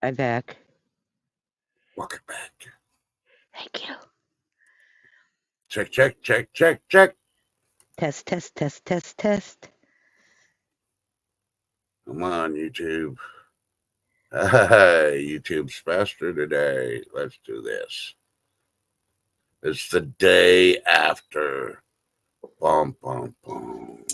I'm back. Welcome back. Thank you. Check, check, check, check, check. Test, test, test, test, test. Come on, YouTube. Hey, YouTube's faster today. Let's do this. It's the day after. Bum, bum, bum.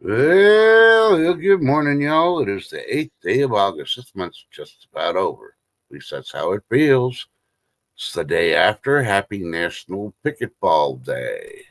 Well, good morning, y'all. It is the 8th day of August. This month's just about over. At least that's how it feels. It's the day after Happy National PickleBall Day.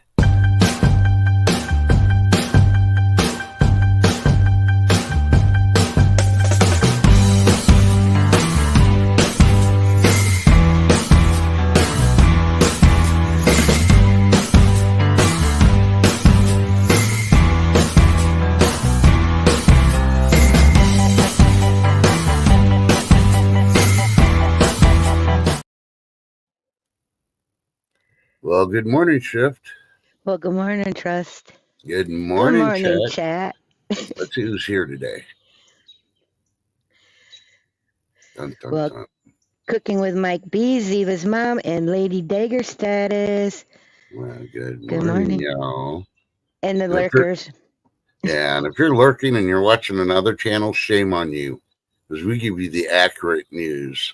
Well, good morning, Shift. Well, good morning, Trust. Good Good morning, morning, chat. chat. Let's see who's here today. Dun, dun, Well, dun. cooking with Mike B, Ziva's mom, and Lady Dagger status. Well, good Good morning, morning. y'all. And the And if you're, lurkers. yeah, and if you're lurking and you're watching another channel, shame on you, because we give you the accurate news.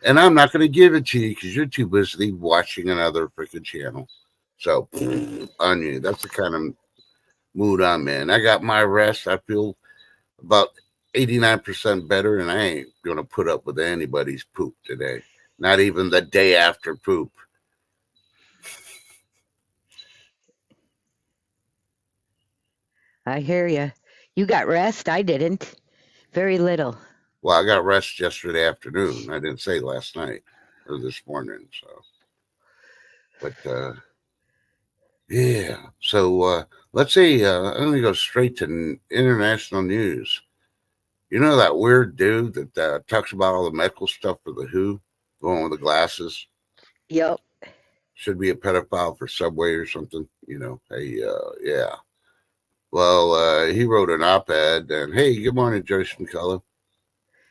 And I'm not going to give it to you because you're too busy watching another freaking channel. So, on you. That's the kind of mood I'm in. I got my rest. I feel about 89% better, and I ain't going to put up with anybody's poop today. Not even the day after poop. I hear you. You got rest? I didn't. Very little. Well, I got rest yesterday afternoon. I didn't say last night or this morning. So, but yeah. So let's see. I'm going to go straight to international news. You know that weird dude that talks about all the medical stuff for the WHO, the one with the glasses? Yep. Should be a pedophile for Subway or something. Hey, yeah. Well, he wrote an op-ed, and hey, good morning, Joyce McCullough.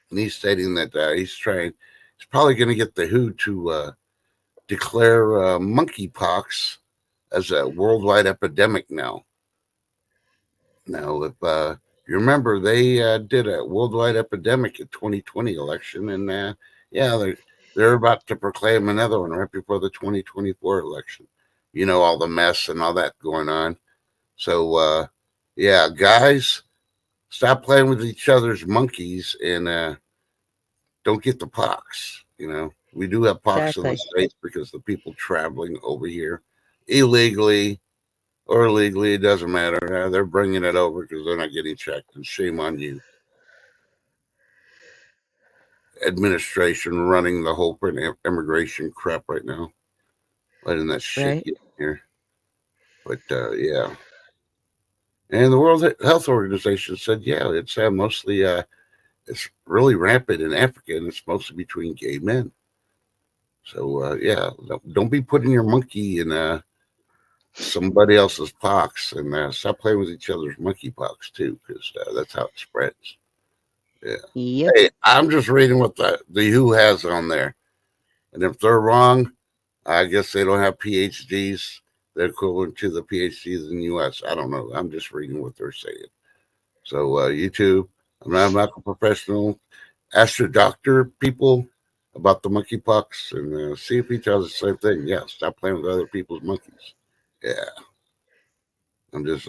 And he's stating that he's probably going to get the WHO to declare monkeypox as a worldwide epidemic now. Now, if you remember, they did a worldwide epidemic at 2020 election, and yeah, they're about to proclaim another one right before the 2024 election. You know, all the mess and all that going on. So, yeah, guys, stop playing with each other's monkeys and don't get the pox. We do have pox in the Exactly. States because the people traveling over here illegally or legally, it doesn't matter. They're bringing it over because they're not getting checked, and shame on you. Administration running the whole immigration crap right now, letting that shit Right? get in here. But yeah, and the World Health Organization said, yeah, it's mostly it's really rampant in Africa, and it's mostly between gay men. So yeah, don't be putting your monkey in somebody else's pox, and stop playing with each other's monkey pox too, because that's how it spreads. Yeah. Yep. Hey, I'm just reading what the WHO has on there, and if they're wrong, I guess they don't have PhDs. They're equivalent to the PhDs in the U.S. I don't know. I'm just reading what they're saying. So YouTube, I'm not a medical professional. Ask your doctor people about the monkeypox and see if he tells the same thing. Yeah, stop playing with other people's monkeys. Yeah, I'm just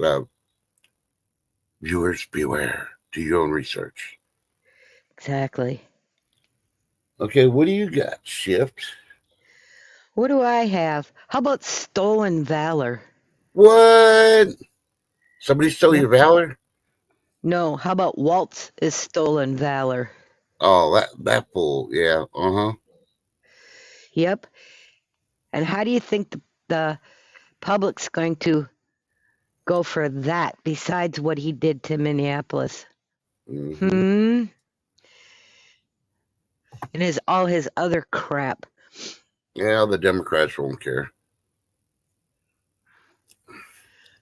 viewers beware. Do your own research. Exactly. Okay, what do you got? Shift. What do I have? How about stolen valor? What? Somebody stole Yep. your valor? No, how about Waltz is stolen valor? Oh, that fool. Yeah. Uh huh. Yep. And how do you think the public's going to go for that besides what he did to Minneapolis? Mm-hmm. Hmm? And all his other crap. Yeah, the Democrats won't care.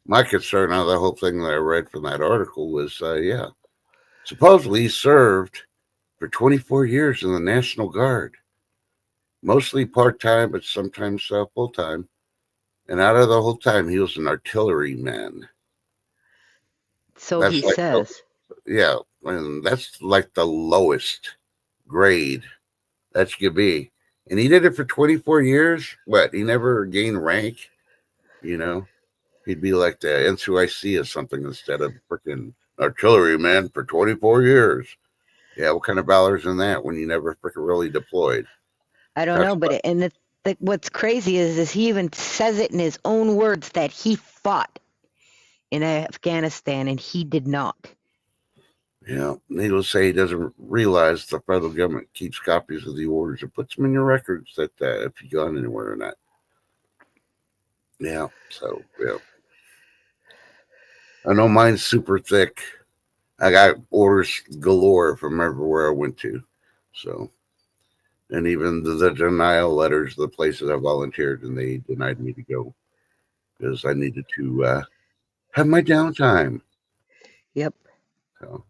My concern out of the whole thing that I read from that article was, yeah, supposedly he served for 24 years in the National Guard, mostly part time, but sometimes full time. And out of the whole time, he was an artilleryman. So he That's like, says. yeah, and that's like the lowest grade that you could be. And he did it for 24 years. What? He never gained rank, you know? He'd be like the NCIC or something instead of freaking artilleryman for 24 years. Yeah, what kind of valor's in that when you never freaking really deployed? I don't Talks know, but about, what's crazy is he even says it in his own words that he fought in Afghanistan and he did not. yeah, needless to say, he doesn't realize the federal government keeps copies of the orders and puts them in your records that if you gone anywhere or not. Yeah, so, yeah. I know mine's super thick. I got orders galore from everywhere I went to. So, and even the denial letters, the places I volunteered, and they denied me to go because I needed to have my downtime. Yep. So,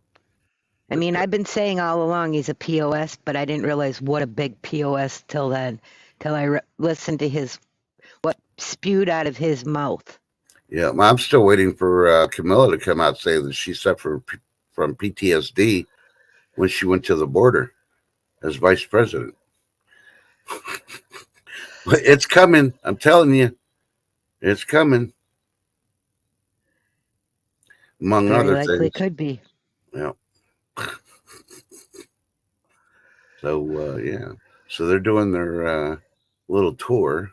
I but mean, I've been saying all along he's a POS, but I didn't realize what a big POS till then, till I listened to what spewed out of his mouth. yeah, I'm still waiting for Camilla to come out and say that she suffered from PTSD when she went to the border as vice president. It's coming. I'm telling you, it's coming. Among Very other likely things. could be. Yeah. So yeah. So they're doing their little tour.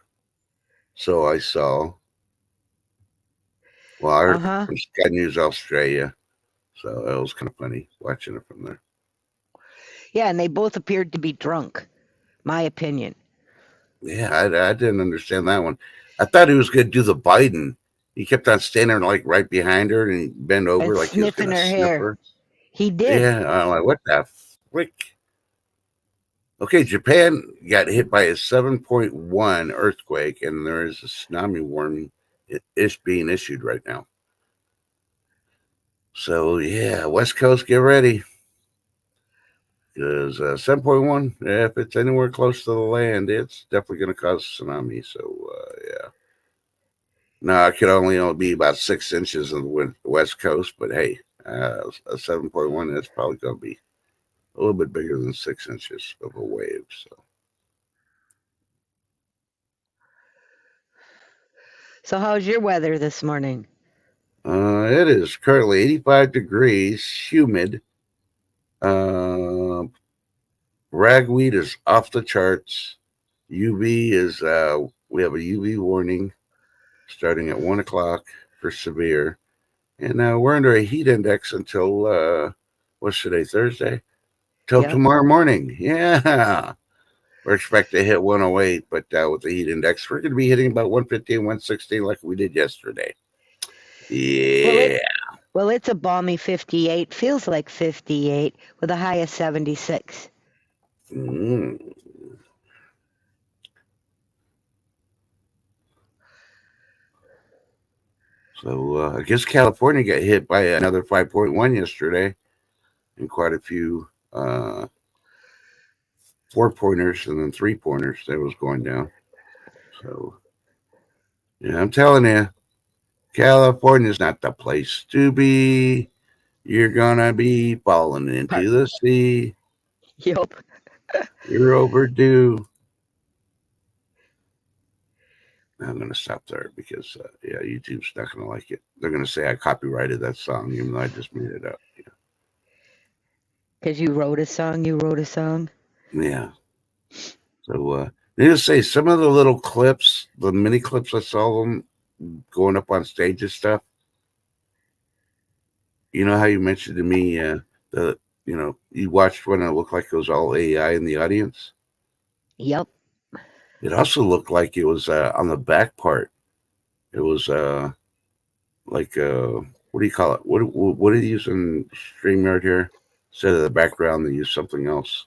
So I saw. Well, I Uh heard huh. from Sky News Australia. So it was kind of funny watching it from there. Yeah, and they both appeared to be drunk. My opinion. Yeah, I didn't understand that one. I thought he was going to do the Biden. He kept on standing like right behind her and he bent And over like he was going sniffing to her sniff hair. her. He did. Yeah, I'm like, what the frick? Okay, Japan got hit by a 7.1 earthquake, and there is a tsunami warning is being issued right now. So yeah, West Coast, get ready because 7.1, if it's anywhere close to the land, it's definitely going to cause a tsunami. So yeah. No, it could only be about 6 inches on the west coast, but hey, a 7.1 that's probably going to be a little bit bigger than 6 inches of a wave. So So, how's your weather this morning? it is currently 85 degrees, humid. Uh, ragweed is off the charts. UV is we have a UV warning starting at 1 o'clock for severe, and we're under a heat index until what's today, Thursday, till Yep. tomorrow morning. Yeah. We're expected to hit 108, but with the heat index, we're going to be hitting about 115, 116 like we did yesterday. Well, Yeah. it's a balmy 58. Feels like 58 with a high of 76. Mm. So I guess California got hit by another 5.1 yesterday, and quite a few 4-pointers and then 3-pointers that was going down. So yeah, I'm telling you, California's not the place to be. You're gonna be falling into the sea. Yep. You're overdue. I'm gonna stop there because yeah, YouTube's not gonna like it. They're gonna say I copyrighted that song even though I just made it up. Because you wrote a song. You wrote a song. Yeah. So needless to say, some of the little clips, the mini clips I saw them going up on stage and stuff. You know how you mentioned to me the you watched one that looked like it was all AI in the audience. Yep. It also looked like it was on the back part. It was like what do you call it? What do you use in StreamYard here? Instead of the background, they use something else.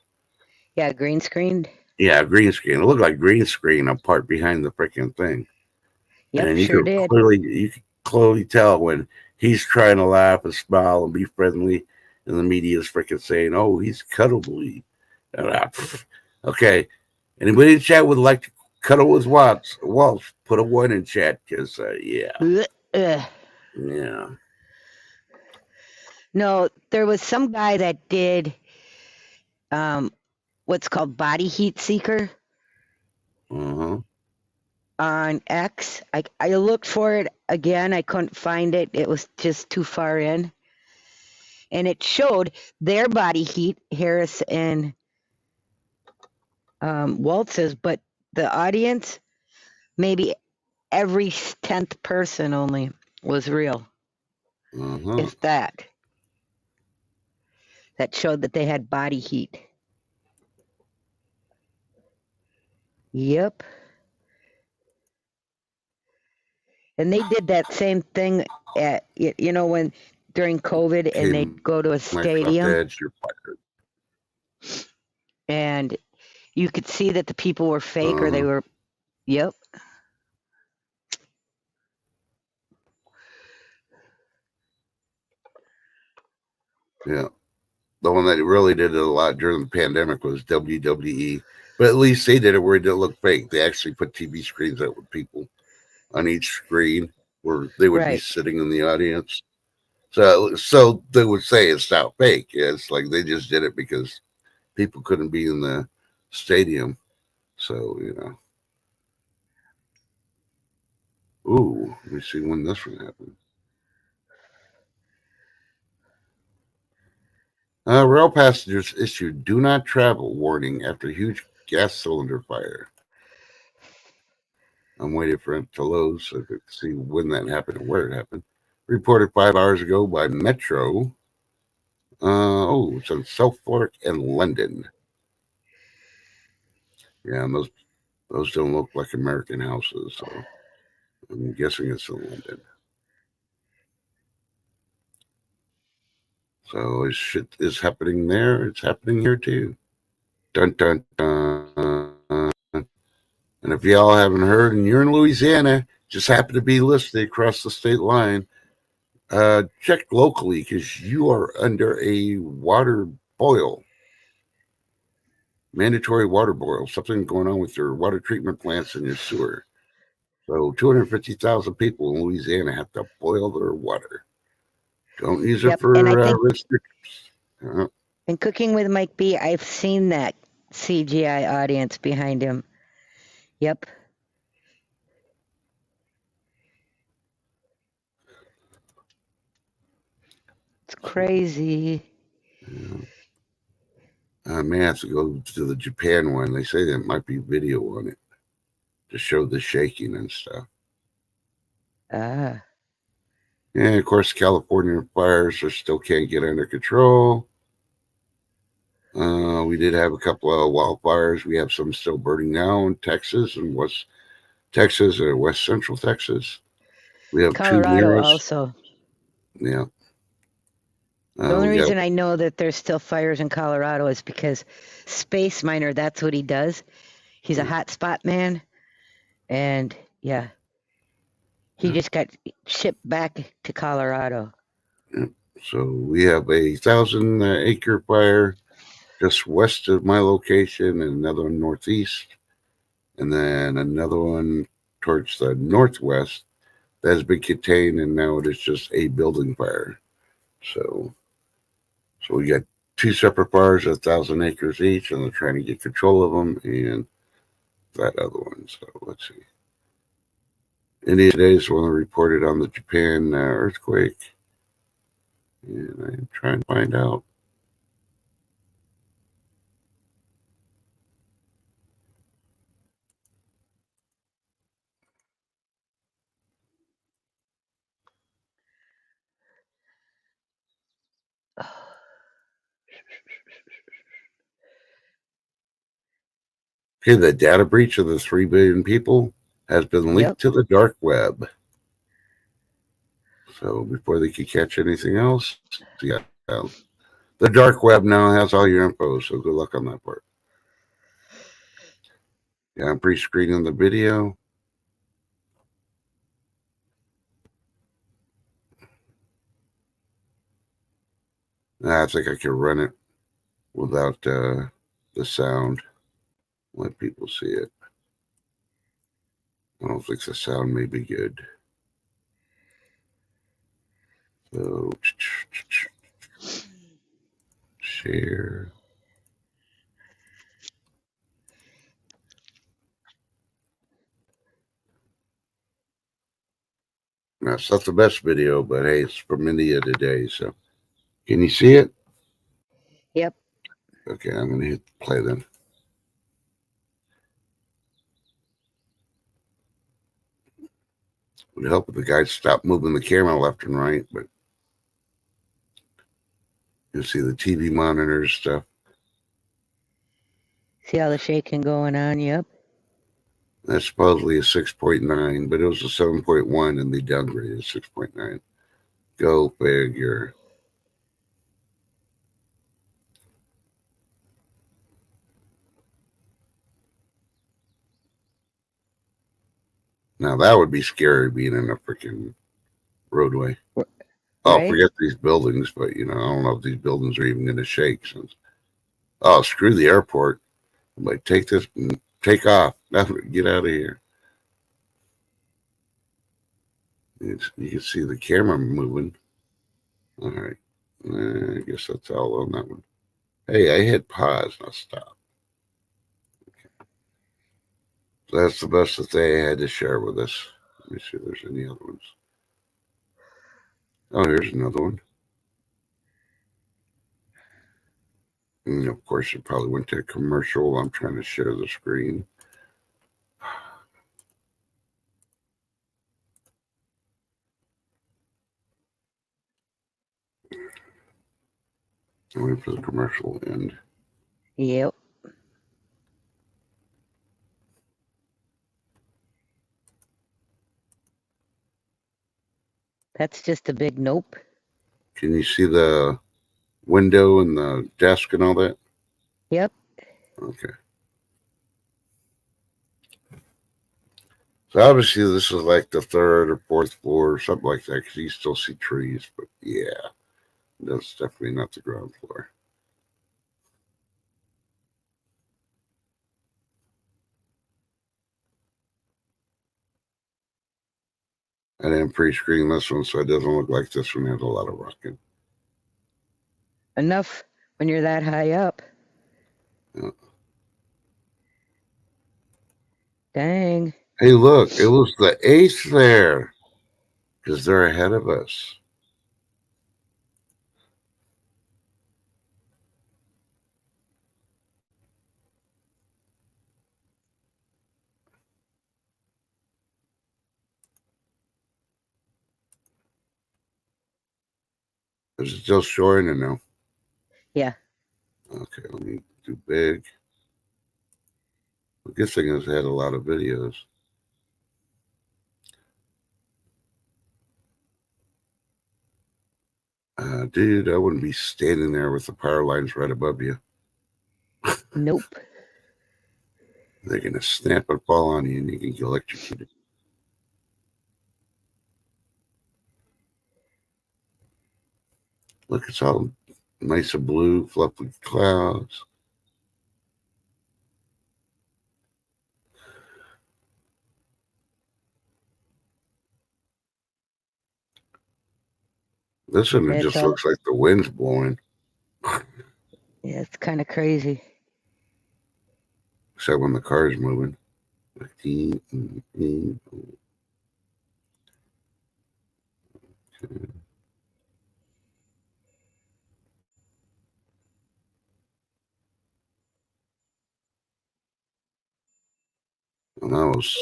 Yeah. Green screened. Yeah, green screen. It looked like green screen a part behind the freaking thing. Yep. And Sure did. you could clearly tell when he's trying to laugh and smile and be friendly, and the media is freaking saying, "Oh, he's cuddly." Okay, anybody in chat would like to cuddle with Waltz? Put a 1 in chat because yeah, yeah, No, there was some guy that did what's called body heat seeker uh-huh, on X. I looked for it again. I couldn't find it. It was just too far in. And it showed their body heat, Harris and Waltz's, but the audience, maybe every 10th person only was real. uh-huh. If that. That showed that they had body heat. Yep. And they did that same thing at, when during COVID Okay, and they'd go to a Microsoft stadium Edge, you're fired. and you could see that the people were fake or they Uh-huh. were, yep. Yeah. The one that really did it a lot during the pandemic was WWE. But at least they did it where it didn't look fake. They actually put TV screens out with people on each screen where they would be Right. sitting in the audience. So they would say it's not fake. It's like they just did it because people couldn't be in the stadium. So, ooh, let me see when this one happened. Rail passengers issued do not travel warning after huge gas cylinder fire. I'm waiting for it to load so I can see when that happened and where it happened. Reported 5 hours ago by Metro. It's in Southwark and London. Yeah, and those don't look like American houses, so I'm guessing it's in London. So is shit is happening there. It's happening here too. Dun dun dun. And if y'all haven't heard, and you're in Louisiana, just happen to be listed across the state line, check locally because you are under a water boil, mandatory water boil. Something going on with your water treatment plants and your sewer. So 250,000 people in Louisiana have to boil their water. Don't use it Yep. And I for think restrictions. in Cooking with Mike B, I've seen that CGI audience behind him. Yep. It's crazy. I may have to go to the Japan one. They say there might be video on it to show the shaking and stuff. Ah. Yeah, of course, California fires are still can't get under control. We did have a couple of wildfires. We have some still burning now in Texas and West Texas or West Central Texas. We have two Colorado near us. also. Yeah. The only We got reason I know that there's still fires in Colorado is because Space Miner, that's what he does. He's a hotspot man. And yeah. He just got shipped back to Colorado. So we have a 1,000 acre fire just west of my location, and another one northeast, and then another one towards the northwest that has been contained, and now it is just a building fire. So we got two separate fires, 1,000 acres each, and they're trying to get control of them, and that other one. So let's see. India today is the one that reported on the Japan earthquake, and I'm trying to find out. Okay, the data breach of the 3 billion people has been leaked to the dark web. So before they could catch anything else, yeah, the dark web now has all your info. So good luck on that part. Yeah, I'm pre-screening the video. I think I can run it without the sound. Let people see it. I don't think the sound may be good. So share. Now, it's not the best video, but hey, it's from India today. So can you see it? Yep. Okay, I'm going to hit play then. It would help if the guys stop moving the camera left and right, but you see the TV monitors stuff. See all the shaking going on? Yep. That's supposedly a 6.9, but it was a 7.1 and they downgraded 6.9. Go figure. Now that would be scary being in a freaking roadway. Right? Oh, forget these buildings, but I don't know if these buildings are even going to shake. Since screw the airport. I'm like, take this and take off. Get out of here. You can see the camera moving. All right. I guess that's all on that one. Hey, I hit pause, not stop. Okay. So that's the best that they had to share with us. Let me see if there's any other ones. Oh, here's another one. And of course, it probably went to a commercial. I'm trying to share the screen. I'm waiting for the commercial to end. Yep. That's just a big nope. Can you see the window and the desk and all that? Yep. Okay. So obviously this is like the third or fourth floor or something like that because you still see trees. But yeah, that's definitely not the ground floor. I didn't pre-screen this one, so it doesn't look like this one has a lot of rocking. Enough when you're that high up. Yeah. Dang. Hey, look, it was the 8th there because they're ahead of us. Is it still showing or no? Yeah. Okay, let me do big. The good thing is it had a lot of videos. Dude, I wouldn't be standing there with the power lines right above you. Nope. They're going to snap and fall on you and you can get electrocuted. Look, it's all nice and blue, fluffy clouds. This one, it It's just all, looks like the wind's blowing, yeah, it's kind of crazy. except when the car's moving. Like, and that was,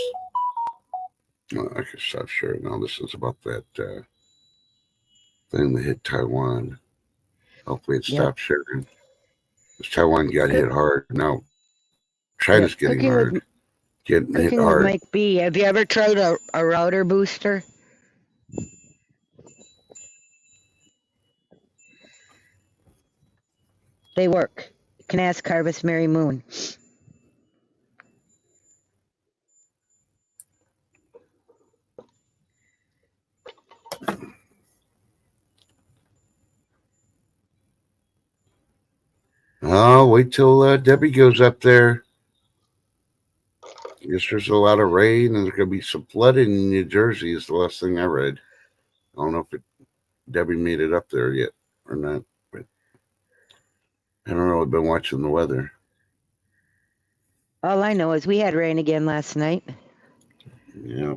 well, I can stop sharing now. This is about that thing that hit Taiwan. Hopefully it Yep. stops sharing. Because Taiwan got Cook, hit hard. Now China's yep. getting hard. Getting hit Cooking with hard. Mike B. Have you ever tried a router booster? They work. You can ask Harvest Mary Moon. Oh, wait till Debbie goes up there. I guess there's a lot of rain and there's going to be some flooding in New Jersey, is the last thing I read. I don't know if Debbie made it up there yet or not, but I don't know. I've been watching the weather. All I know is we had rain again last night. Yeah.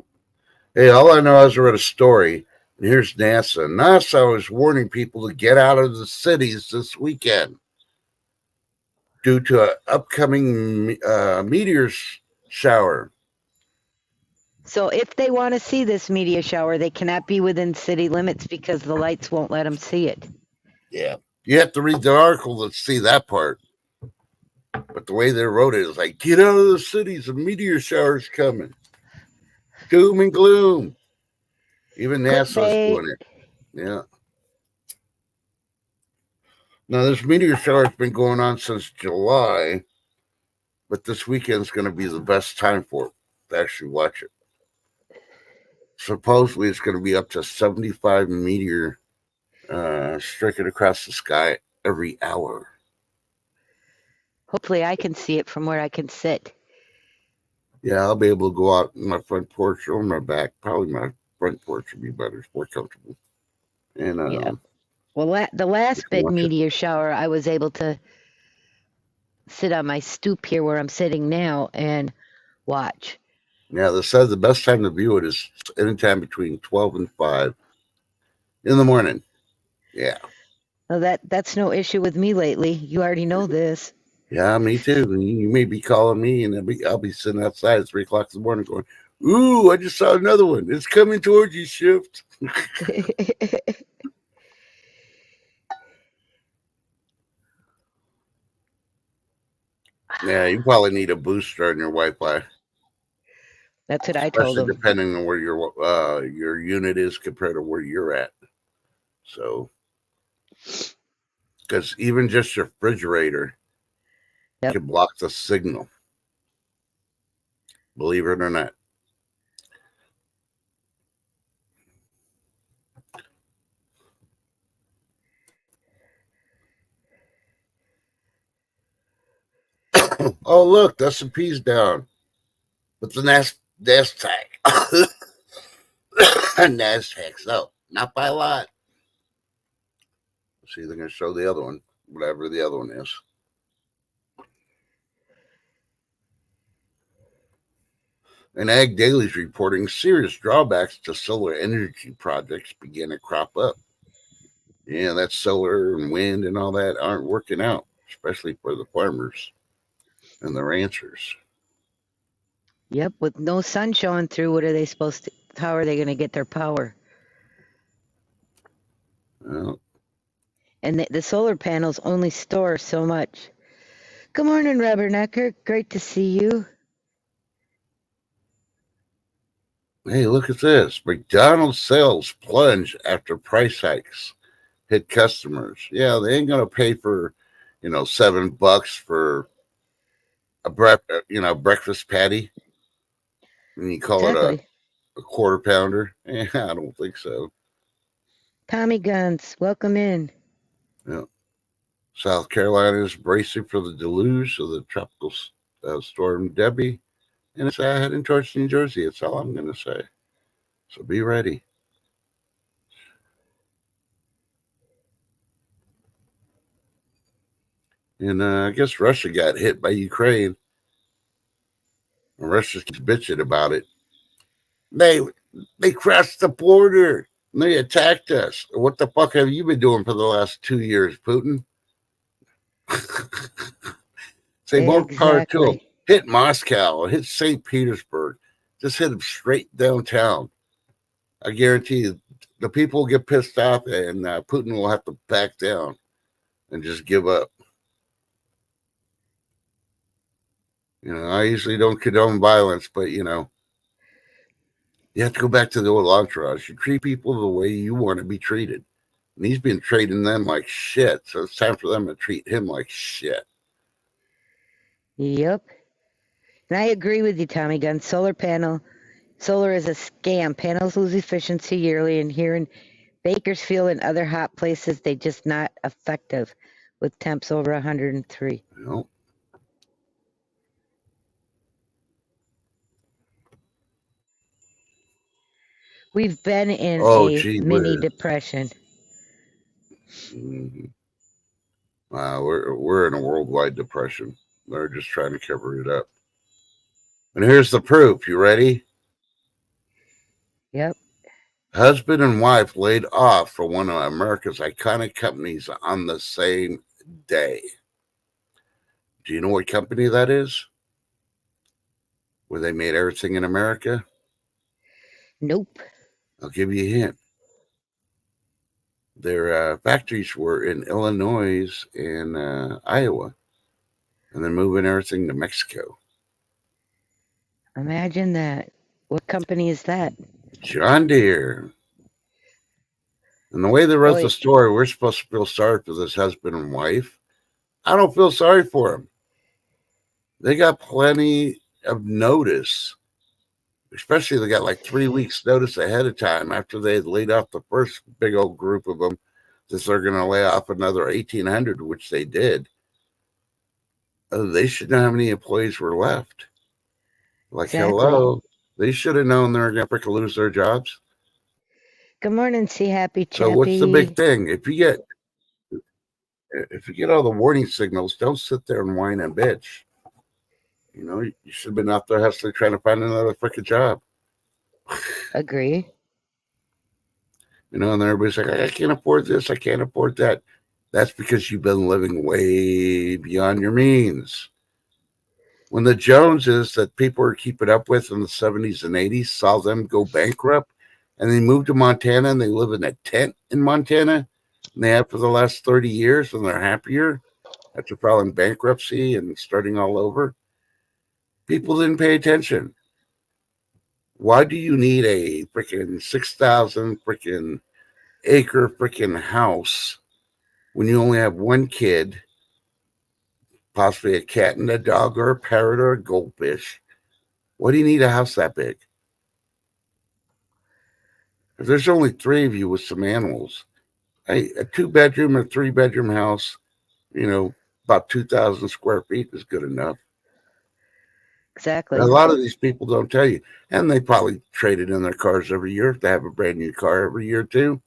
Hey, all I know is I read a story, and here's NASA. NASA is warning people to get out of the cities this weekend due to an upcoming meteor shower. So if they want to see this meteor shower, they cannot be within city limits because the lights won't let them see it. Yeah. You have to read the article to see that part. But the way they wrote it is like, get out of the cities, a meteor shower's coming. Doom and gloom. Even NASA's Clickbait. doing it. Yeah. Now, this meteor shower's been going on since July, but this weekend's going to be the best time for it to actually watch it. Supposedly, it's going to be up to 75 meteor striking across the sky every hour. Hopefully, I can see it from where I can sit. Yeah, I'll be able to go out in my front porch or my back. Probably my front porch would be better. It's more comfortable. And Yeah. Well, the last big watch it. meteor shower, I was able to sit on my stoop here where I'm sitting now and watch. Yeah, they said the best time to view it is anytime between 12 and 5 in the morning. Yeah. Well, that's no issue with me lately. You already know this. Yeah, me too. You may be calling me, and I'll be sitting outside at 3 o'clock in the morning going, ooh, I just saw another one. It's coming towards you, Shift. Yeah, you probably need a booster on your Wi-Fi, That's what I told especially him. depending on where your unit is compared to where you're at. So, because even just your refrigerator Yep. can block the signal, believe it or not. Oh, look, the S&P's down, but the NASDAQ, NASDAQ's up, not by a lot. See, they're going to show the other one, whatever the other one is. And Ag Daily's reporting serious drawbacks to solar energy projects begin to crop up. Yeah, that solar and wind and all that aren't working out, especially for the farmers and the ranchers. Yep. With no sun showing through, what are they supposed to? How are they going to get their power? Well, And the solar panels only store so much. Good morning, Rubbernecker. Great to see you. hey, look at this. McDonald's sales plunge after price hikes hit customers. Yeah, they ain't gonna pay for, $7 for breakfast patty, and you call it Exactly. a quarter pounder. I don't think so. Tommy Guns, welcome in. Yeah. South Carolina is bracing for the deluge of the tropical storm Debbie, and it's heading towards New Jersey. That's all I'm going to say. So be ready. And I guess Russia got hit by Ukraine. And Russia keeps bitching about it. They they crossed the border and they attacked us. What the fuck have you been doing for the last 2 years, Putin? Say more power to them. Exactly. Hit Moscow, hit St. Petersburg, just hit them straight downtown. I guarantee you, the people will get pissed off, and Putin will have to back down and just give up. I usually don't condone violence, but you have to go back to the old entourage. You treat people the way you want to be treated. And he's been treating them like shit. So it's time for them to treat him like shit. Yep. And I agree with you, Tommy Gunn. Solar is a scam. Panels lose efficiency yearly, and here in Bakersfield and other hot places, they just not effective with temps over 103. We've been in a mini depression. Mm-hmm. Wow, we're in a worldwide depression. They're just trying to cover it up. And here's the proof. You ready? Yep. Husband and wife laid off for one of America's iconic companies on the same day. Do you know what company that is? Where they made everything in America? Nope. I'll give you a hint. Their factories were in Illinois and Iowa, and they're moving everything to Mexico. Imagine that. What company is that? John Deere. And the way they wrote the story, we're supposed to feel sorry for this husband and wife. I don't feel sorry for them. They got plenty of notice. Especially they got like 3 weeks notice ahead of time after they had laid off the first big old group of them that they're going to lay off another 1,800, which they did. They should know how many employees were left. Like, exactly. Hello, they should have known they were going to lose their jobs. Good morning, see happy chappy. So what's the big thing? If you get all the warning signals, don't sit there and whine and bitch. You should have been out there hustling trying to find another freaking job. Agree. And everybody's like, I can't afford this, I can't afford that. That's because you've been living way beyond your means. When the Joneses that people were keeping up with in the 70s and 80s saw them go bankrupt, and they moved to Montana and they live in a tent in Montana, and they have for the last 30 years, and they're happier after filing bankruptcy and starting all over. People didn't pay attention. Why do you need a freaking 6,000 freaking acre freaking house when you only have one kid, possibly a cat and a dog or a parrot or a goldfish? Why do you need a house that big? If there's only 3 of you with some animals, a 2-bedroom or 3-bedroom house, about 2,000 square feet is good enough. Exactly. A lot of these people don't tell you. And they probably traded in their cars every year. They have a brand new car every year, too.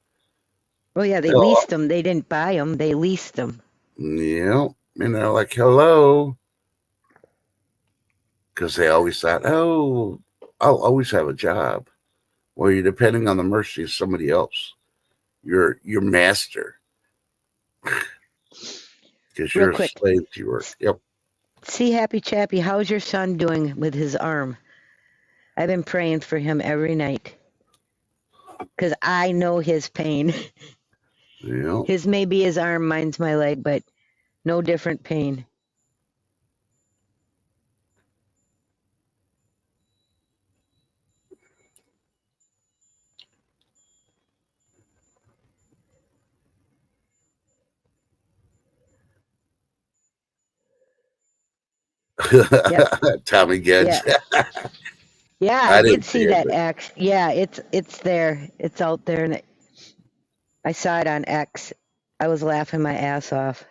Well, yeah, they leased them. They didn't buy them. They leased them. Yeah. And they're like, hello. Because they always thought, oh, I'll always have a job. Well, you're depending on the mercy of somebody else. Your master. Because you're a slave to your work. Yep. See, happy chappy, how's your son doing with his arm? I've been praying for him every night. Because I know his pain. Yeah. His may be his arm, mine's my leg, but no different pain. Yep. Tommy Gedge. Yeah, I did see that action. Yeah, it's there. It's out there, and I saw it on X. I was laughing my ass off.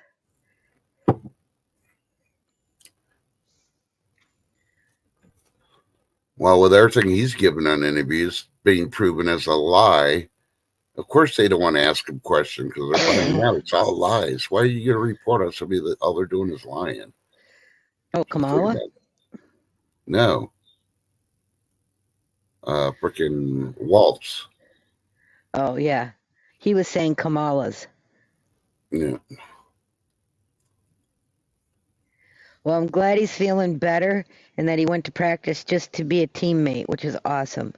Well, with everything he's given on interviews being proven as a lie, of course they don't want to ask him questions because they're finding out it's all lies. Why are you going to report on somebody that all they're doing is lying? Oh, Kamala? No. Freaking Waltz. Oh, yeah. He was saying Kamala's. Yeah. Well, I'm glad he's feeling better and that he went to practice just to be a teammate, which is awesome.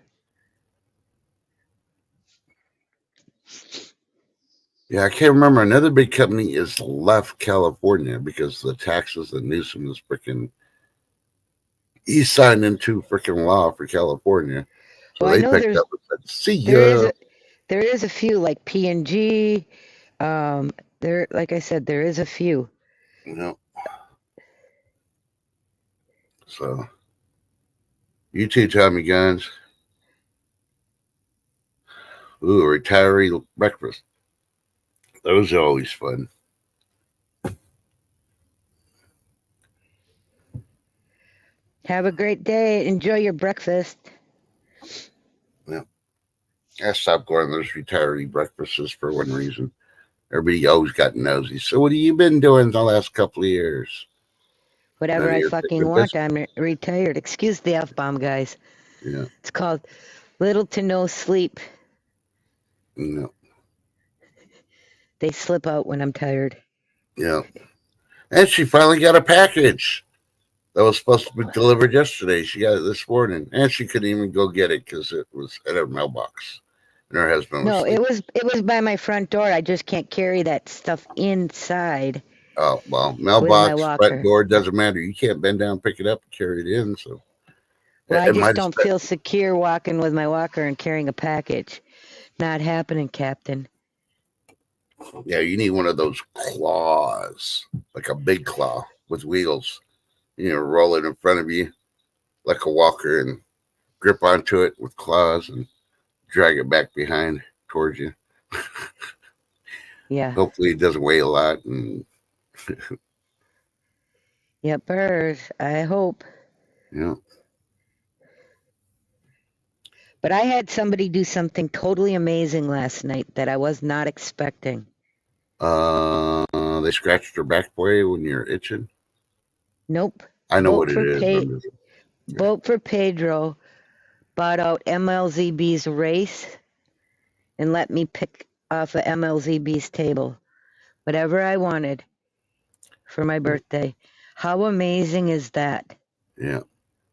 Yeah, I can't remember. Another big company is left California because the taxes that Newsom is freaking. He signed into freaking law for California, so Well, I they know picked up and said, "See there ya." is a few like P&G. There, like I said, there is a few. You know. So, you too, Tommy Guns. Ooh, retiree breakfast. Those are always fun. Have a great day. Enjoy your breakfast. Yeah. I stopped going to those retiree breakfasts for one reason. Everybody always got nosy. So, what have you been doing the last couple of years? Whatever I fucking want. I'm retired. Excuse the F-bomb, guys. Yeah. It's called little to no sleep. No. They slip out when I'm tired. Yeah. And she finally got a package that was supposed to be delivered yesterday. She got it this morning, and she couldn't even go get it because it was at her mailbox, and her husband was. No, sleeping. it was by my front door. I just can't carry that stuff inside. Oh well, With my mailbox, walker. front door doesn't matter. You can't bend down, pick it up, and carry it in. So Well, I it just might don't feel secure walking with my walker and carrying a package. Not happening, Captain. Yeah, you need one of those claws, like a big claw with wheels. You know, roll it in front of you like a walker and grip onto it with claws and drag it back behind towards you. Yeah. Hopefully, it doesn't weigh a lot. And Yepers. I hope. yeah. But I had somebody do something totally amazing last night that I was not expecting. They scratched your back for you when you're itching. Nope. I know what it is. Vote for Pedro bought out MLZB's race and let me pick off of MLZB's table whatever I wanted for my birthday. How amazing is that? Yeah.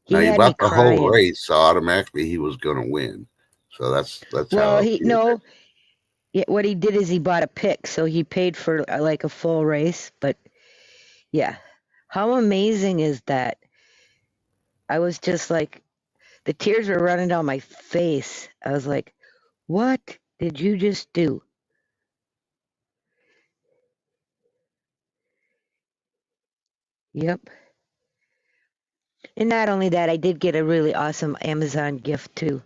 He Now you had me bought the crying. whole race, so automatically he was going to win. So that's Well, how. what he did is he bought a pick, so he paid for like a full race. But yeah, how amazing is that? I was just like, the tears were running down my face. I was like, what did you just do? Yep. And not only that, I did get a really awesome Amazon gift too.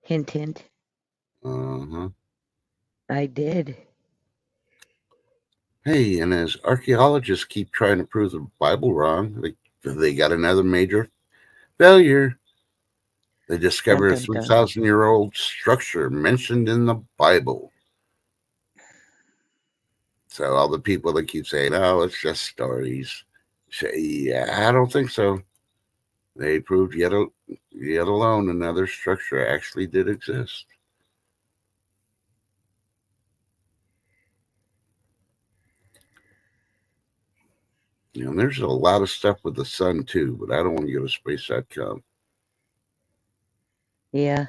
Hint, hint. Uh-huh. I did. Hey, and as archaeologists keep trying to prove the Bible wrong, they got another major failure. They discovered a 3,000-year-old structure mentioned in the Bible. So all the people that keep saying, "Oh, it's just stories," say, "Yeah, I don't think so." They proved yet alone another structure actually did exist. You know, there's a lot of stuff with the sun too, but I don't want to go to space.com. Yeah.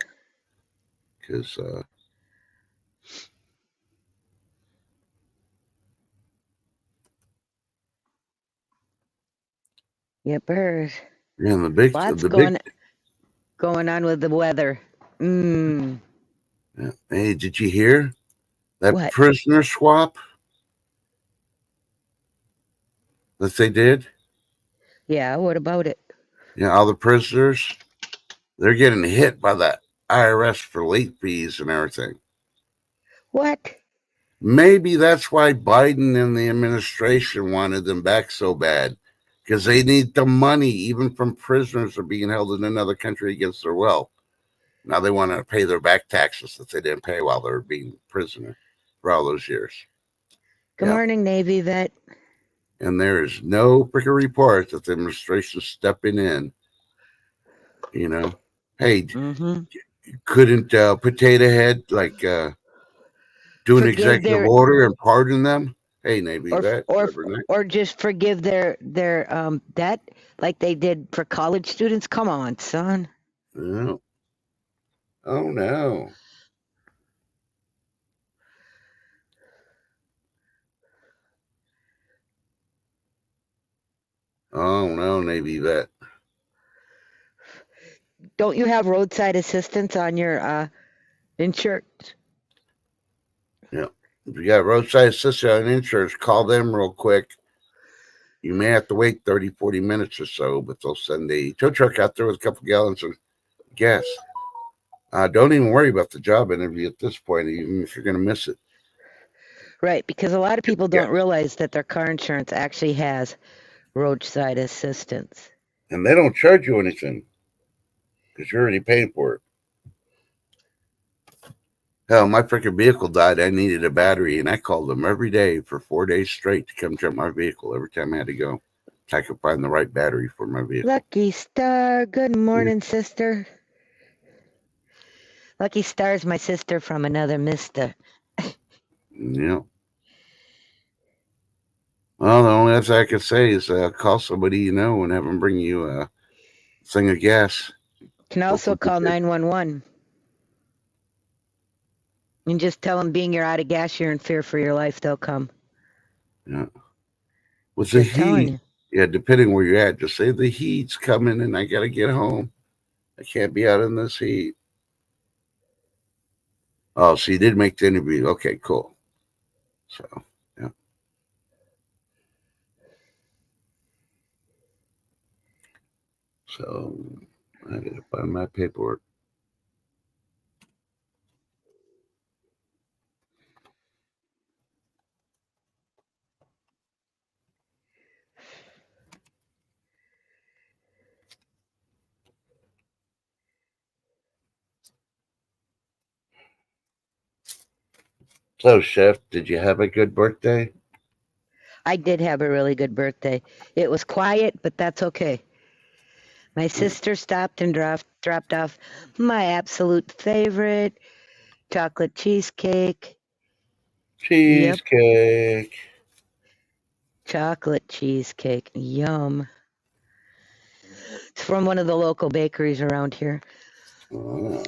Because Yepers. yeah, Lots the big going on with the weather. Yeah. Hey, did you hear that What? prisoner swap that they did? Yeah, what about it? Yeah, all the prisoners, they're getting hit by the IRS for late fees and everything. What? Maybe that's why Biden and the administration wanted them back so bad, because they need the money, even from prisoners who are being held in another country against their will. Now they want to pay their back taxes that they didn't pay while they were being prisoner for all those years. Good Yeah. morning, Navy vet. And there is no freaking report that the administration's stepping in. You know, hey, Mm-hmm. couldn't Potato Head do an Forgive executive their order and pardon them? Hey, Navy or vet, or overnight. or just forgive their debt like they did for college students. Come on, son. No. Oh no. Oh no, Navy vet. Don't you have roadside assistance on your insurance? Yeah. If you got roadside assistance on insurance, call them real quick. You may have to wait 30, 40 minutes or so, but they'll send a tow truck out there with a couple gallons of gas. Don't even worry about the job interview at this point, even if you're going to miss it. Right, because a lot of Get people the gas. don't realize that their car insurance actually has roadside assistance. And they don't charge you anything because you're already paying for it. Hell, my freaking vehicle died. I needed a battery, and I called them every day for 4 days straight to come check my vehicle every time I had to go. So I could find the right battery for my vehicle. Lucky Star, good Yeah. morning, sister. Lucky Star's my sister from another mister. Yeah. Well, the only thing I could say is call somebody you know and have them bring you a thing of gas. Can also Hopefully, call 911 and just tell them being you're out of gas, you're in fear for your life, they'll come. yeah. With the Just telling heat, you. yeah, depending where you're at, just say the heat's coming and I got to get home. I can't be out in this heat. Oh, so you did make the interview. Okay, cool. So, yeah. So, I got to find my paperwork. So, Chef, did you have a good birthday? I did have a really good birthday. It was quiet, but that's okay. My sister stopped and dropped off my absolute favorite chocolate cheesecake. Yep, Cheesecake. chocolate cheesecake. Yum. It's from one of the local bakeries around here Oh,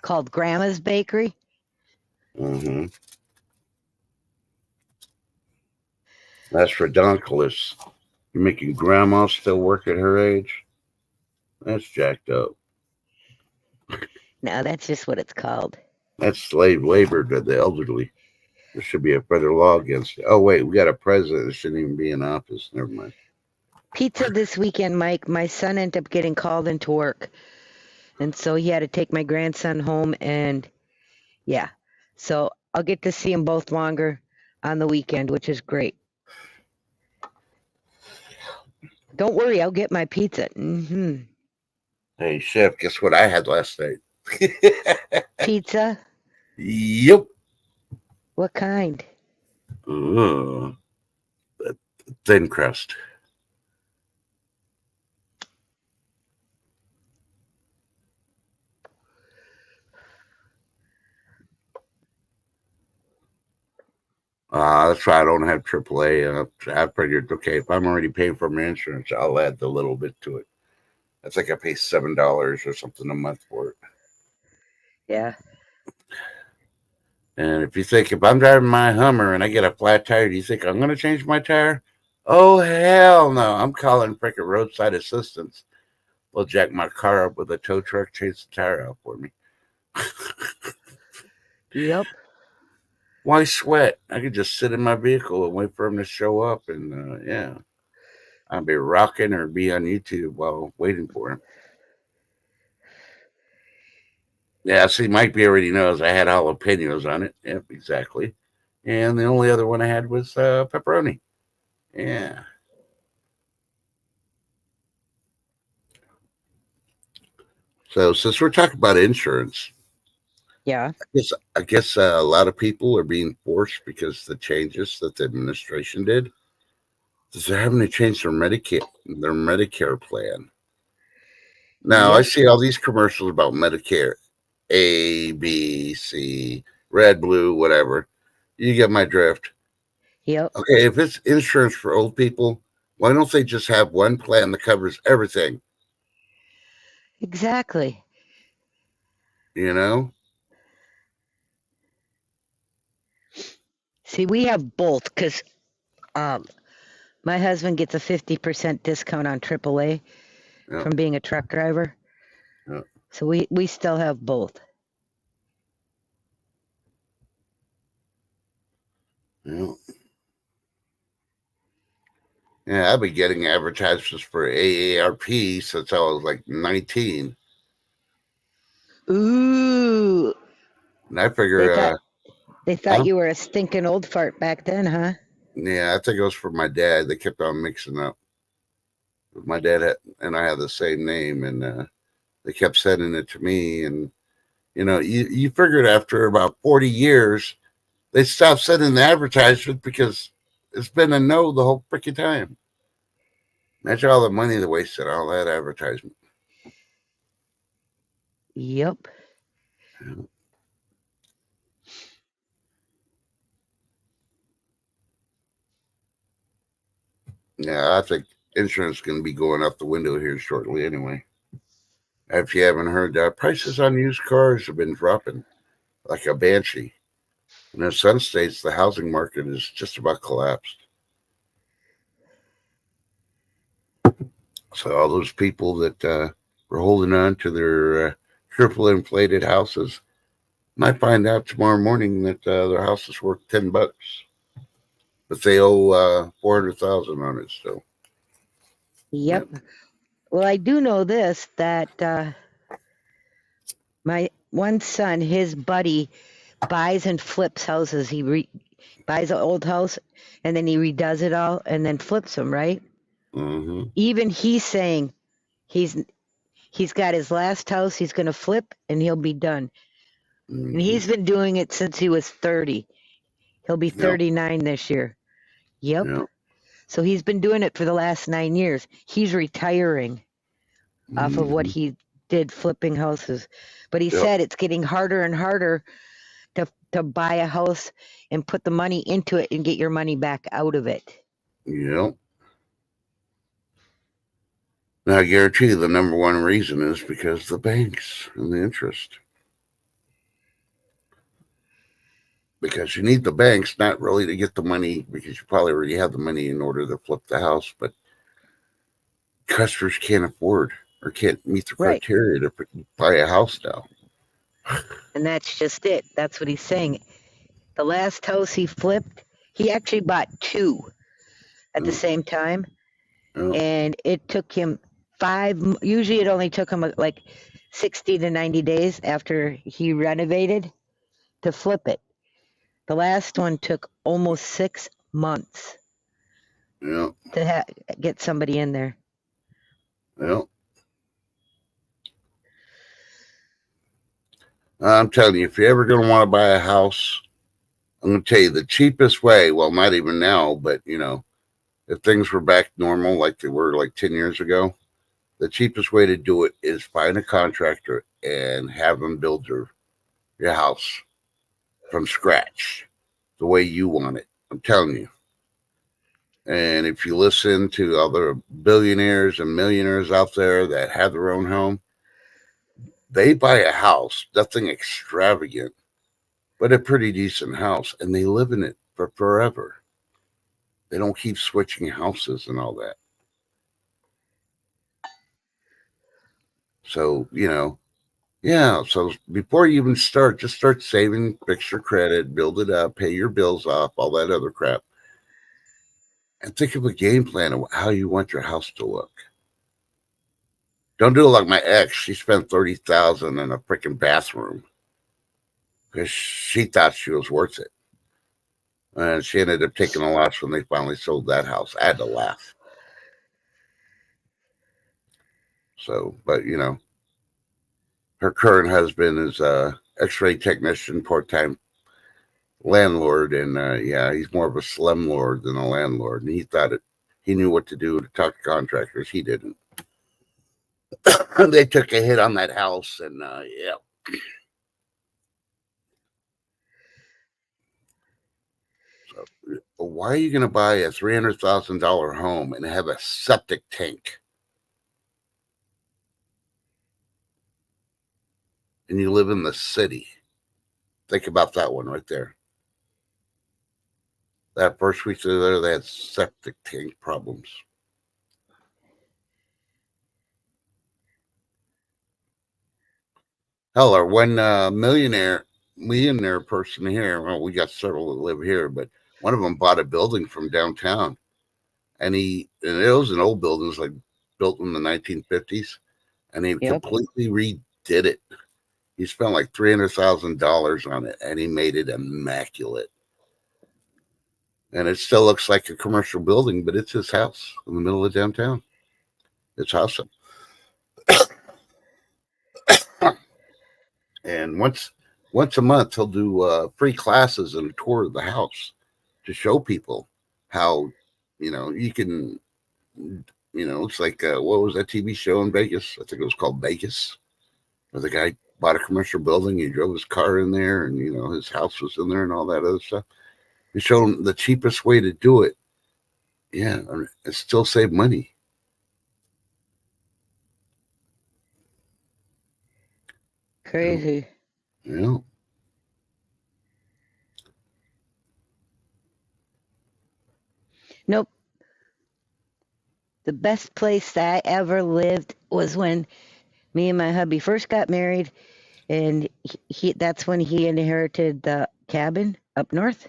called Grandma's Bakery. mm-hmm. That's redonkulous. You're making grandma still work at her age? That's jacked up. No, that's just what it's called. That's slave labor to the elderly. There should be a federal law against it. Oh, wait, we got a president that shouldn't even be in office. Never mind. Pizza this weekend, Mike. My son ended up getting called into work. And so he had to take my grandson home. And yeah, so I'll get to see them both longer on the weekend, which is great. Don't worry, I'll get my pizza. Hey, Chef, guess what I had last night? Pizza? Yep. What kind? Uh, thin crust. That's why I don't have AAA. I figured, okay, if I'm already paying for my insurance, I'll add the little bit to it. That's like I pay $7 or something a month for it. Yeah. And if you think if I'm driving my Hummer and I get a flat tire, do you think I'm going to change my tire? Oh hell no! I'm calling freaking roadside assistance. They'll jack my car up with a tow truck, change the tire out for me. Yep. Why sweat? I could just sit in my vehicle and wait for them to show up, and yeah, I'll be rocking or be on YouTube while waiting for him. Yeah, see, Mike B already knows I had jalapenos on it. Yep, exactly. And the only other one I had was pepperoni. Yeah. So since we're talking about insurance, Yeah, I guess a lot of people are being forced because the changes that the administration did. They're having to change their Medicare plan. Now I yep, see all these commercials about Medicare A, B, C, red, blue, whatever. You get my drift. yep, Okay, if it's insurance for old people, why don't they just have one plan that covers everything? exactly. You know? See, we have both because um, my husband gets a 50% discount on AAA Yeah, from being a truck driver. yeah, So we still have both. yeah. Yeah, I've been getting advertisements for AARP since I was like 19. Ooh, And I they figure, thought they thought huh? you were a stinking old fart back then, huh? Yeah, I think it was for my dad. They kept on mixing up. My and I had the same name, and they kept sending it to me. And, you figured after about 40 years, they stopped sending the advertisement because it's been a no the whole freaking time. Imagine all the money they wasted on all that advertisement. Yep. Yeah, I think insurance is going to be going out the window here shortly anyway. If you haven't heard, prices on used cars have been dropping like a banshee. And in some states, the housing market is just about collapsed. So all those people that were holding on to their triple inflated houses might find out tomorrow morning that their house is worth $10, but they owe 400,000 on it still. Yep. Yep. Well, I do know this that my one son, his buddy, buys and flips houses. Buys an old house and then he redoes it all and then flips them, right? Mm-hmm. Even he's saying he's he's got his last house he's going to flip and he'll be done. And Mm-hmm. he's been doing it since he was 30. He'll be Yep. 39 this year. Yep. Yep. So he's been doing it for the last 9 years. He's retiring off of what Mm-hmm. he did flipping houses. But he Yep. said it's getting harder and harder to buy a house and put the money into it and get your money back out of it. Yep. Now, I guarantee you the number one reason is because the banks and the interest. Because you need the banks not really to get the money because you probably already have the money in order to flip the house, but customers can't afford or can't meet the Right. criteria to buy a house now. And that's just it. That's what he's saying. The last house he flipped, he actually bought two at the No, same time. no, And it took him usually it only took him like 60 to 90 days after he renovated to flip it. The last one took almost 6 months no, to get somebody in there. no. I'm telling you, if you're ever going to want to buy a house, I'm going to tell you the cheapest way. Well, not even now, but if things were back normal like they were like 10 years ago, the cheapest way to do it is find a contractor and have them build your house from scratch the way you want it. I'm telling you. And if you listen to other billionaires and millionaires out there that have their own home, they buy a house, nothing extravagant, but a pretty decent house, and they live in it for forever. They don't keep switching houses and all that. So, yeah. So before you even start, just start saving, fix your credit, build it up, pay your bills off, all that other crap. And think of a game plan of how you want your house to look. Don't do it like my ex. She spent $30,000 in a freaking bathroom because she thought she was worth it, and she ended up taking a loss when they finally sold that house. I had to laugh. So, but her current husband is a X-ray technician, part-time landlord, and yeah, he's more of a slumlord than a landlord. And he thought he knew what to do to talk to contractors. He didn't. They took a hit on that house, and yeah. So, why are you going to buy a $300,000 home and have a septic tank? And you live in the city. Think about that one right there. That first week there, they had septic tank problems. Hell, our one millionaire person here. Well, we got several that live here, but one of them bought a building from downtown, and it was an old building, it was like built in the 1950s, and he completely redid it. He spent like $300,000 on it, and he made it immaculate. And it still looks like a commercial building, but it's his house in the middle of downtown. It's awesome. And once a month, he'll do free classes and a tour of the house to show people how you can. It's like what was that TV show in Vegas? I think it was called Vegas, where the guy bought a commercial building. He drove his car in there, and his house was in there, and all that other stuff. He showed him the cheapest way to do it. Yeah, and still save money. Crazy. Yeah. Nope. The best place I ever lived was when me and my hubby first got married, and that's when he inherited the cabin up north.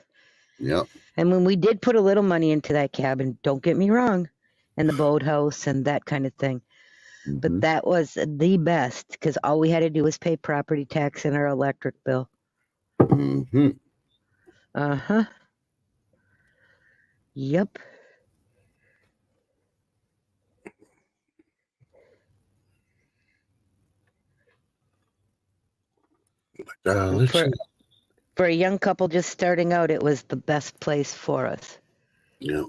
Yep. And when we did put a little money into that cabin, don't get me wrong, and the boathouse and that kind of thing. Mm-hmm. But that was the best because all we had to do was pay property tax and our electric bill. Mm-hmm. Uh-huh. Yep. Let's see. For a young couple just starting out, it was the best place for us. Yep.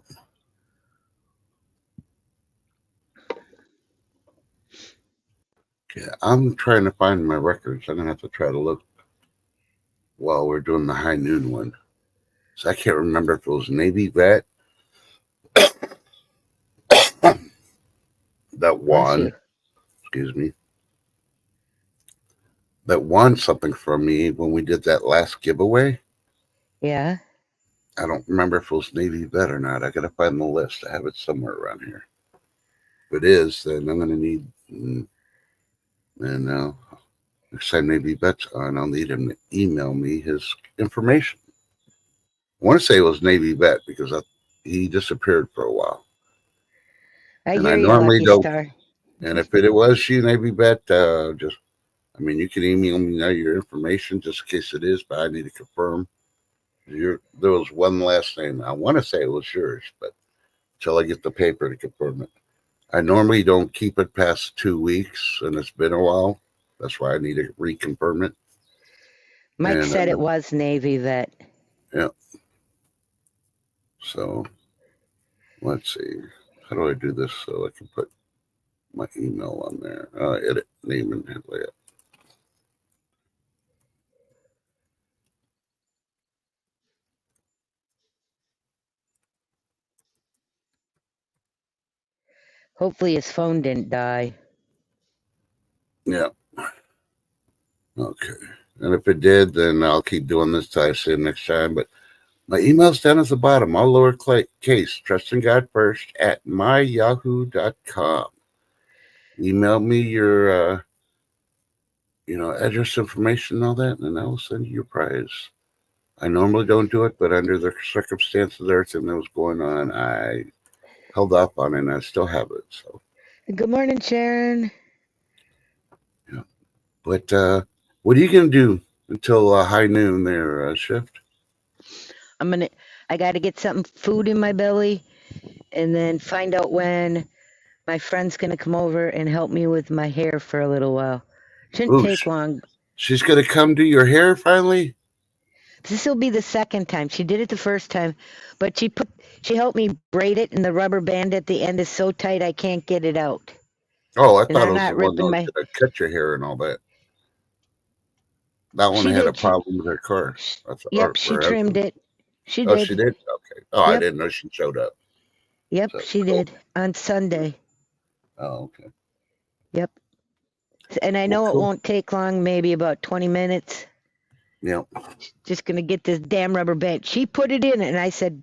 Yeah, I'm trying to find my records. I'm gonna have to try to look while we're doing the high noon one. So I can't remember if it was Navy vet that won. Excuse me. That won something from me when we did that last giveaway. Yeah. I don't remember if it was Navy vet or not. I gotta find the list. I have it somewhere around here. If it is, then I'm gonna need. And next time Navy vet's on, I'll need him to email me his information. I want to say it was Navy vet because he disappeared for a while. I normally don't. Star. And if it was you, Navy vet, you can email me now your information just in case it is, but I need to confirm. There was one last name. I want to say it was yours, but until I get the paper to confirm it. I normally don't keep it past 2 weeks, and it's been a while. That's why I need to reconfirm it. Mike said it was Navy vet. Yeah. So, let's see. How do I do this so I can put my email on there? Edit, name, and layout. Hopefully his phone didn't die. Yeah. Okay. And if it did, then I'll keep doing this till I see him next time. But my email's down at the bottom, all lowercase, trusting God first at myyahoo.com. Email me your, address information and all that, and I will send you your prize. I normally don't do it, but under the circumstances, everything that was going on, I held off on it, and I still have it. So. Good morning, Sharon. But what are you gonna do until high noon there, Shift? I got to get something food in my belly and then find out when my friend's gonna come over and help me with my hair for a little while. Shouldn't Oh, take long. she's gonna come do your hair finally. This will be the second time. She did it the first time, but she helped me braid it, and the rubber band at the end is so tight I can't get it out. Oh, I And thought it I'm was the not one that ripping was my. gonna cut your hair and all that. That one She had a did. problem with her car. That's Yep, she her trimmed husband. it. She Oh, she did. did. Okay. Oh, I Yep, didn't know she showed up. yep, So she cool. did on Sunday. Oh, okay. Yep. And I Well, know it cool. won't take long, maybe about 20 minutes. Yeah. Just gonna get this damn rubber band. She put it in, and I said,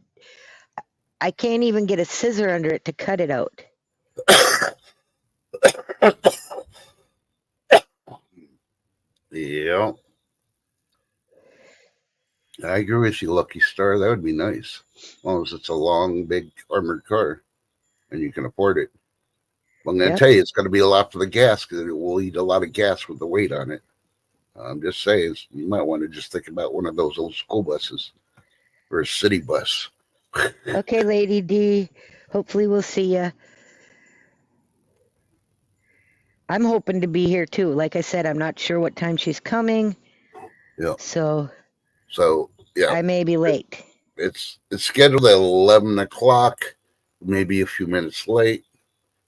I can't even get a scissor under it to cut it out. Yeah. I agree with you, Lucky Star. That would be nice. As long as it's a long, big armored car and you can afford it. Well, I'm going to Yep. tell you, it's going to be a lot for the gas because it will eat a lot of gas with the weight on it. I'm just saying, you might want to just think about one of those old school buses or a city bus. Okay, Lady D. Hopefully we'll see ya. I'm hoping to be here too. Like I said, I'm not sure what time she's coming, Yeah. so So, yeah, I may be late. it's scheduled at 11 o'clock, maybe a few minutes late,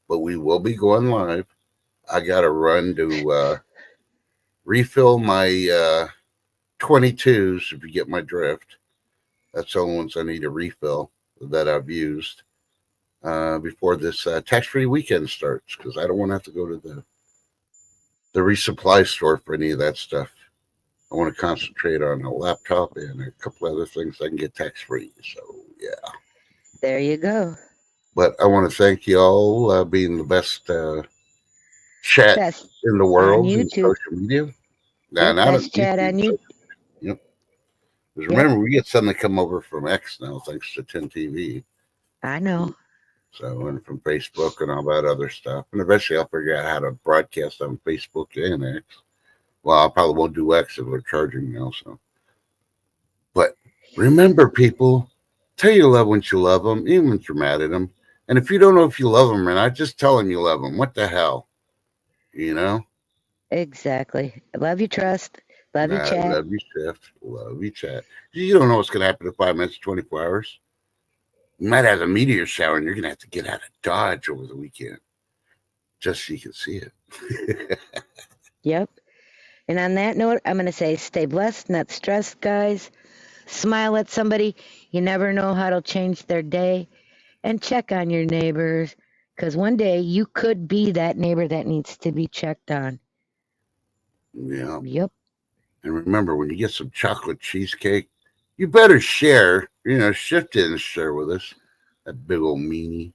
but we will be going live. I got to run to refill my 22s, if you get my drift. That's the only ones I need to refill that I've used before this tax-free weekend starts because I don't want to have to go to the resupply store for any of that stuff. I want to concentrate on a laptop and a couple other things I can get tax-free. So, yeah. There you go. But I want to thank you all being the best chat Best in the on world in YouTube. social media. Nah, Yep, not on best chat YouTube. on you. Yep. Because Yep, remember, we get some that come over from X now, thanks to 10 TV. I know. So, and from Facebook and all that other stuff. And eventually I'll figure out how to broadcast on Facebook and X. Well, I probably won't do X if we're charging now. So, but remember, people, tell your loved ones you love them, even if you're mad at them. And if you don't know if you love them or not, just tell them you love them. What the hell? You know? Exactly. Love you, Trust. Love you, Nah, Chat. love you, Shift. Love you, chat. You don't know what's going to happen in 5 minutes, 24 hours. You might have a meteor shower and you're going to have to get out of Dodge over the weekend just so you can see it. Yep. And on that note, I'm going to say stay blessed, not stressed, guys. Smile at somebody. You never know how it'll change their day. And check on your neighbors. Because one day you could be that neighbor that needs to be checked on. Yeah. Yep. And remember, when you get some chocolate cheesecake, you better share. Shift didn't share with us. That big old meanie.